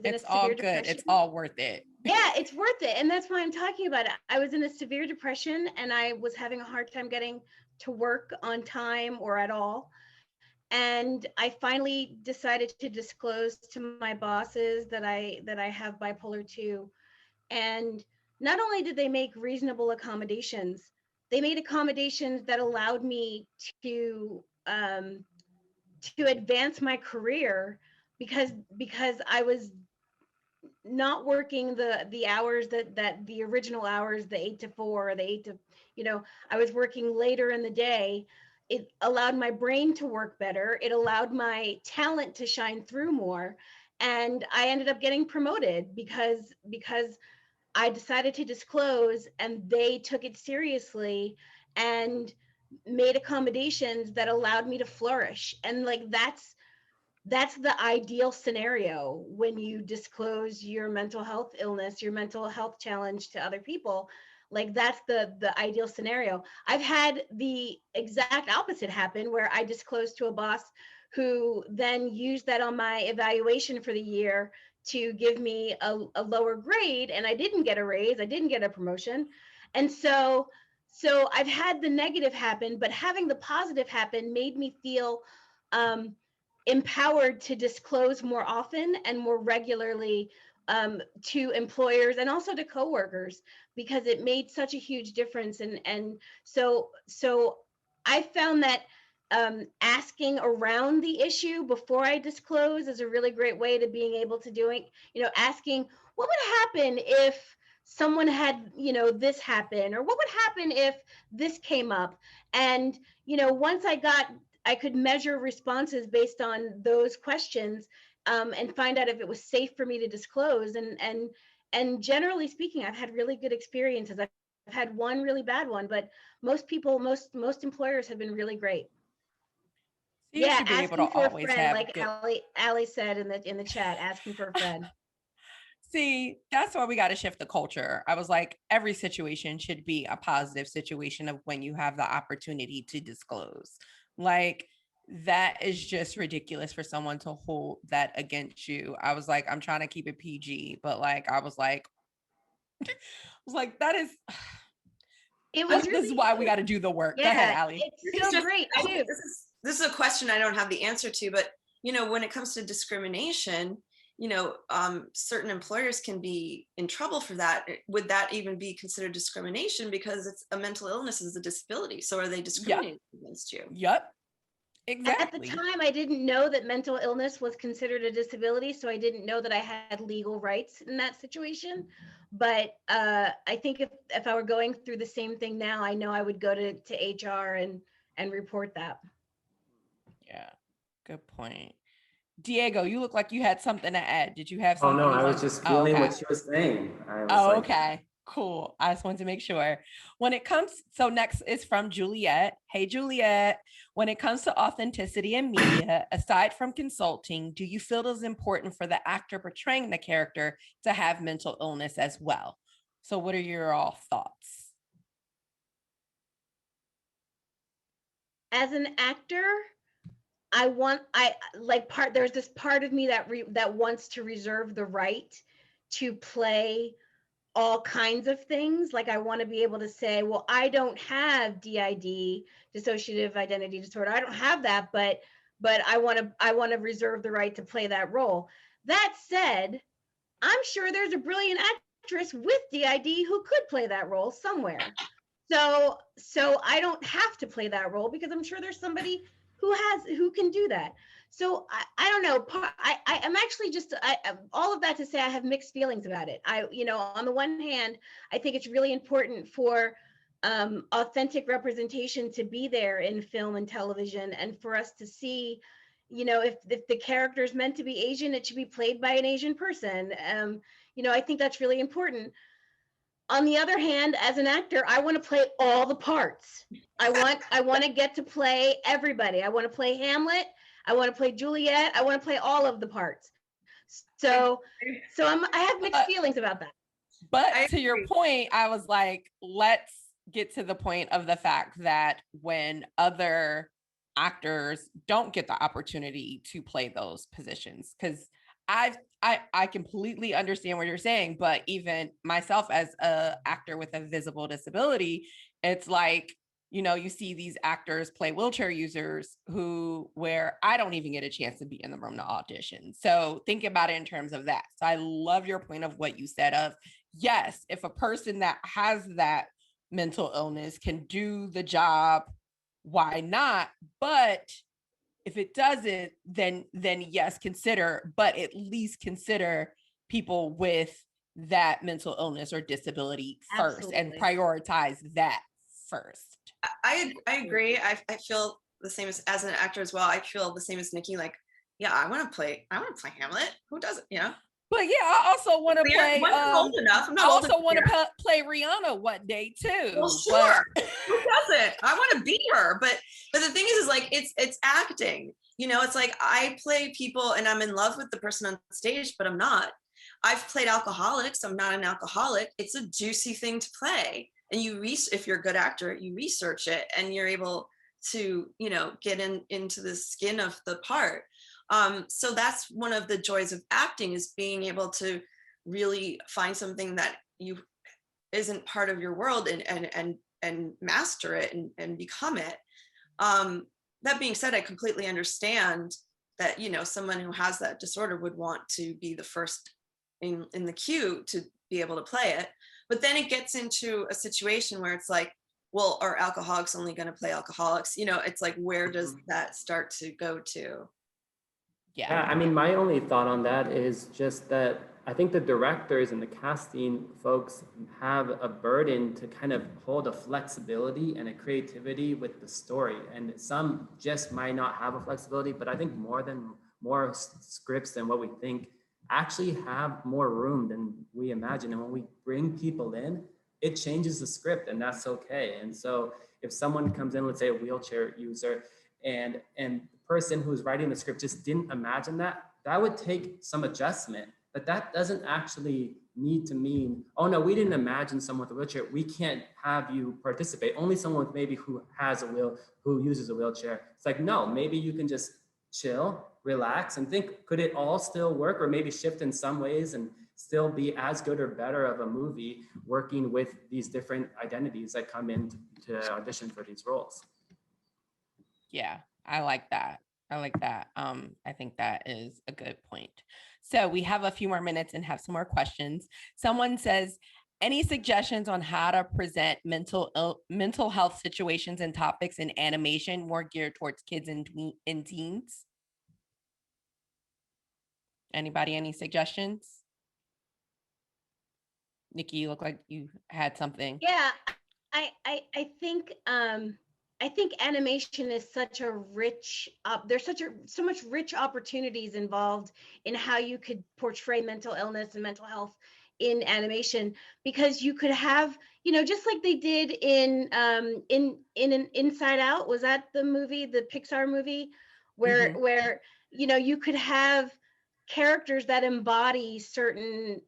in a severe depression. It's all worth it. Yeah, it's worth it. And that's why I'm talking about it. I was in a severe depression and I was having a hard time getting to work on time or at all. And I finally decided to disclose to my bosses that I have bipolar 2. And not only did they make reasonable accommodations, they made accommodations that allowed me to advance my career because I was not working the hours that the original hours, the 8 to 4, or the 8 to, I was working later in the day. It allowed my brain to work better. It allowed my talent to shine through more. And I ended up getting promoted because I decided to disclose and they took it seriously and made accommodations that allowed me to flourish. And like, that's the ideal scenario when you disclose your mental health illness, your mental health challenge to other people. Like, that's the ideal scenario. I've had the exact opposite happen where I disclosed to a boss who then used that on my evaluation for the year to give me a lower grade, and I didn't get a raise, I didn't get a promotion. And so I've had the negative happen, but having the positive happen made me feel empowered to disclose more often and more regularly to employers and also to coworkers, because it made such a huge difference. And so I found that asking around the issue before I disclose is a really great way to being able to do it. Asking what would happen if someone had, this happen, or what would happen if this came up. And, once I could measure responses based on those questions and find out if it was safe for me to disclose. And generally speaking, I've had really good experiences. I've had one really bad one, but most people, most employers have been really great. You Yeah, should be able to asking for a always friend, have like good. Ali said in the chat, asking for a friend. See, that's why we got to shift the culture. I was like, every situation should be a positive situation of when you have the opportunity to disclose. Like, that is just ridiculous for someone to hold that against you. I was like, I'm trying to keep it PG, but like, I was like, that is. It was This really is why we got to do the work. Go ahead, yeah, Allie. it's so great too. This is a question I don't have the answer to, but when it comes to discrimination, certain employers can be in trouble for that. Would that even be considered discrimination? Because it's a mental illness is a disability. So are they discriminating against you? Yep. Exactly. At the time, I didn't know that mental illness was considered a disability, so I didn't know that I had legal rights in that situation. But I think if I were going through the same thing now, I know I would go to HR and report that. Yeah, good point. Diego, you look like you had something to add. Did you have Oh something? no, I was just feeling okay. what she was saying. I was Oh, like, okay. Cool. I just wanted to make sure. When it comes, so next is from Juliet. Hey, Juliet. When it comes to authenticity in media, aside from consulting, do you feel it is important for the actor portraying the character to have mental illness as well? So what are your all thoughts? As an actor, there's this part of me that wants to reserve the right to play all kinds of things. Like, I want to be able to say, well, I don't have DID, dissociative identity disorder. I don't have that, but I want to reserve the right to play that role. That said, I'm sure there's a brilliant actress with DID who could play that role somewhere. So I don't have to play that role because I'm sure there's somebody who can do that. So I don't know. I'm actually just all of that to say I have mixed feelings about it. On the one hand, I think it's really important for authentic representation to be there in film and television, and for us to see, if the character is meant to be Asian, it should be played by an Asian person. I think that's really important. On the other hand, as an actor, I want to play all the parts. I want to get to play everybody. I want to play Hamlet. I want to play Juliet. I want to play all of the parts. So I have mixed feelings about that. But to your point, I was like, let's get to the point of the fact that when other actors don't get the opportunity to play those positions, because I completely understand what you're saying, but even myself as a actor with a visible disability, it's like, you see these actors play wheelchair users where I don't even get a chance to be in the room to audition. So think about it in terms of that. So I love your point of what you said of, yes, if a person that has that mental illness can do the job, why not? But if it doesn't, then yes, consider, but at least consider people with that mental illness or disability first. Absolutely. And prioritize that first. I agree. I feel the same as an actor as well. I feel the same as Nikki. Like, yeah, I want to play Hamlet. Who doesn't? But yeah, I also want to play. I'm old enough. I'm not I old also want enough. to play Rihanna one day too. Well, sure. Who doesn't? I want to be her. But the thing is like it's acting. It's like I play people and I'm in love with the person on stage, but I'm not. I've played alcoholics. I'm not an alcoholic. It's a juicy thing to play. And if you're a good actor, you research it and you're able to, get into the skin of the part. So that's one of the joys of acting, is being able to really find something that isn't part of your world and master it and become it. That being said, I completely understand that, someone who has that disorder would want to be the first in the queue to be able to play it. But then it gets into a situation where it's like, well, are alcoholics only going to play alcoholics? It's like, where does that start to go to? Yeah, I mean, my only thought on that is just that I think the directors and the casting folks have a burden to kind of hold a flexibility and a creativity with the story. And some just might not have a flexibility, but I think more than more scripts than what we think actually have more room than we imagine. And when we bring people in, it changes the script, and that's okay. And so if someone comes in, let's say a wheelchair user, and the person who's writing the script just didn't imagine that, that would take some adjustment. But that doesn't actually need to mean, oh no, we didn't imagine someone with a wheelchair, we can't have you participate. Only someone with maybe who uses a wheelchair. It's like, no, maybe you can just chill, relax, and think, could it all still work, or maybe shift in some ways and still be as good or better of a movie working with these different identities that come in to audition for these roles. Yeah, I like that. I like that. I think that is a good point. So we have a few more minutes and have some more questions. Someone says, any suggestions on how to present mental health situations and topics in animation more geared towards kids and teens? Anybody, any suggestions? Nikki, you look like you had something. Yeah, I think animation is such a rich, there's so much rich opportunities involved in how you could portray mental illness and mental health in animation, because you could have, just like they did in an Inside Out. Was that the movie, the Pixar movie, where you could have characters that embody certain,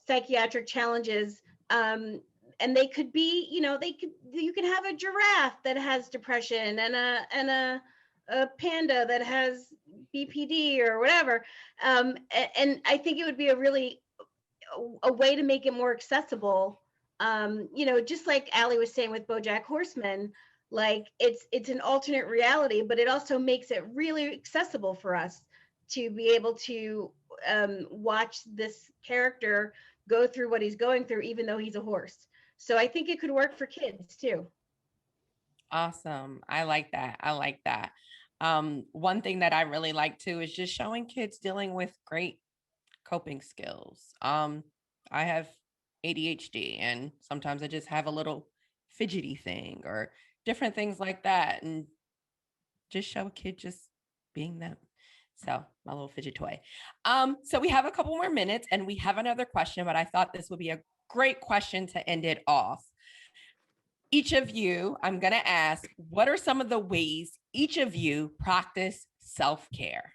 psychiatric challenges, and they could be, you can have a giraffe that has depression and a panda that has BPD or whatever, and I think it would be a way to make it more accessible. Just like Ali was saying with BoJack Horseman, like it's an alternate reality, but it also makes it really accessible for us to be able to watch this character go through what he's going through, even though he's a horse. So I think it could work for kids too. Awesome. I like that. I like that. One thing that I really like too is just showing kids dealing with great coping skills. I have ADHD, and sometimes I just have a little fidgety thing or different things like that, and just show a kid just being them. So my little fidget toy. So we have a couple more minutes and we have another question, but I thought this would be a great question to end it off. Each of you, I'm going to ask, what are some of the ways each of you practice self-care?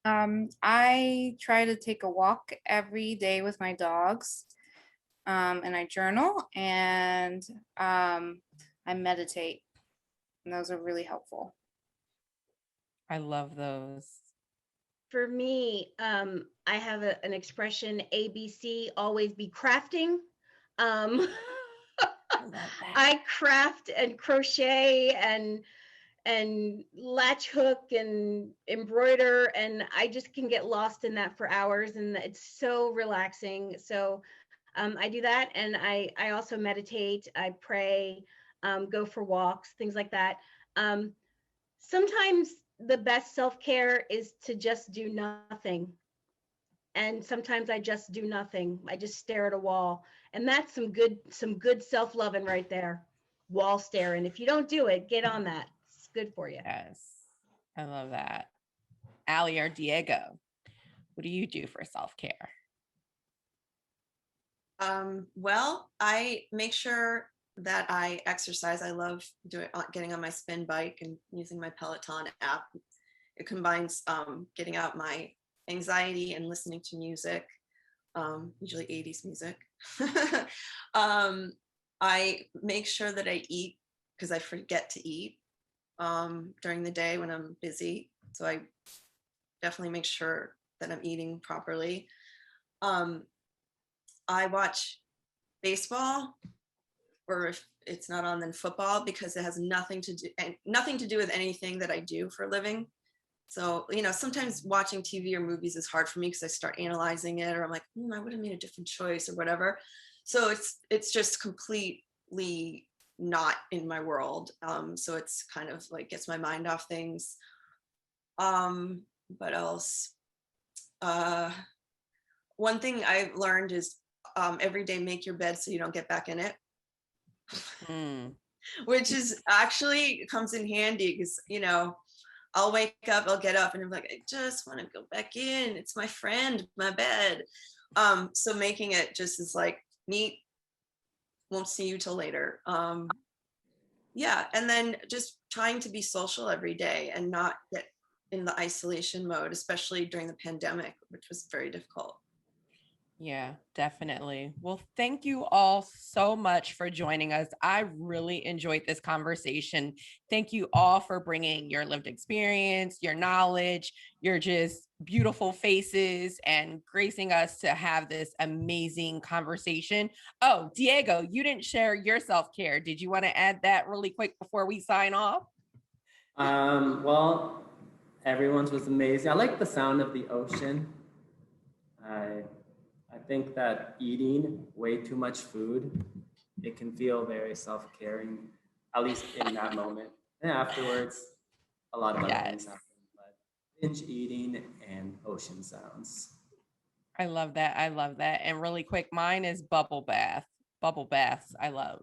I try to take a walk every day with my dogs, and I journal, and I meditate. And those are really helpful. I love those. For me, I have an expression, ABC, always be crafting. I craft and crochet and latch hook and embroider, and I just can get lost in that for hours, and it's so relaxing. So I do that, and I also meditate, I pray, go for walks, things like that. Sometimes the best self-care is to just do nothing. And sometimes I just do nothing. I just stare at a wall. And that's some good self-loving right there. Wall staring. If you don't do it, get on that. It's good for you. Yes. I love that. Ali or Diego, what do you do for self-care? Well, I make sure that I exercise. I love getting on my spin bike and using my Peloton app. It combines getting out my anxiety and listening to music, usually 80s music. I make sure that I eat, because I forget to eat during the day when I'm busy. So I definitely make sure that I'm eating properly. I watch baseball, or if it's not on, then football, because it has nothing to do with anything that I do for a living. So, sometimes watching TV or movies is hard for me because I start analyzing it, or I'm like, I would have made a different choice or whatever. So it's just completely not in my world. So it's kind of like gets my mind off things. What else? One thing I've learned is every day make your bed so you don't get back in it. Mm. which is actually comes in handy because, you know, I'll wake up, I'll get up and I'm like, I just want to go back in. It's my friend, my bed. So making it just is like, neat, won't see you till later. Yeah, and then just trying to be social every day and not get in the isolation mode, especially during the pandemic, which was very difficult. Yeah, definitely. Well, thank you all so much for joining us. I really enjoyed this conversation. Thank you all for bringing your lived experience, your knowledge, your just beautiful faces, and gracing us to have this amazing conversation. Oh, Diego, you didn't share your self-care. Did you want to add that really quick before we sign off? Well, everyone's was amazing. I like the sound of the ocean. I think that eating way too much food, it can feel very self-caring, at least in that moment. And afterwards, a lot of other things Yes. happen, but binge eating and ocean sounds. I love that. I love that. And really quick, mine is bubble bath. Bubble baths, I love.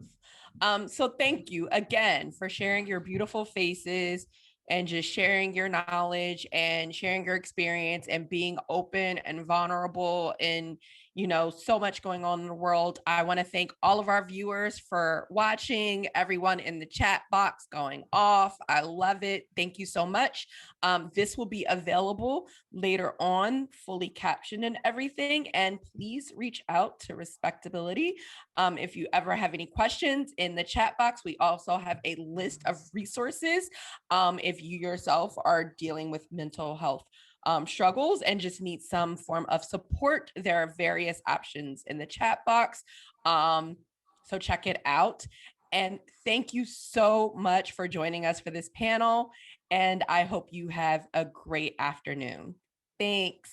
So thank you again for sharing your beautiful faces and just sharing your knowledge and sharing your experience and being open and vulnerable and, you know, so much going on in the world. I want to thank all of our viewers for watching, everyone in the chat box going off. I love it. Thank you so much. This will be available later on, fully captioned and everything. And please reach out to RespectAbility. If you ever have any questions in the chat box, we also have a list of resources. If you yourself are dealing with mental health struggles and just need some form of support, there are various options in the chat box. So check it out. And thank you so much for joining us for this panel. And I hope you have a great afternoon. Thanks.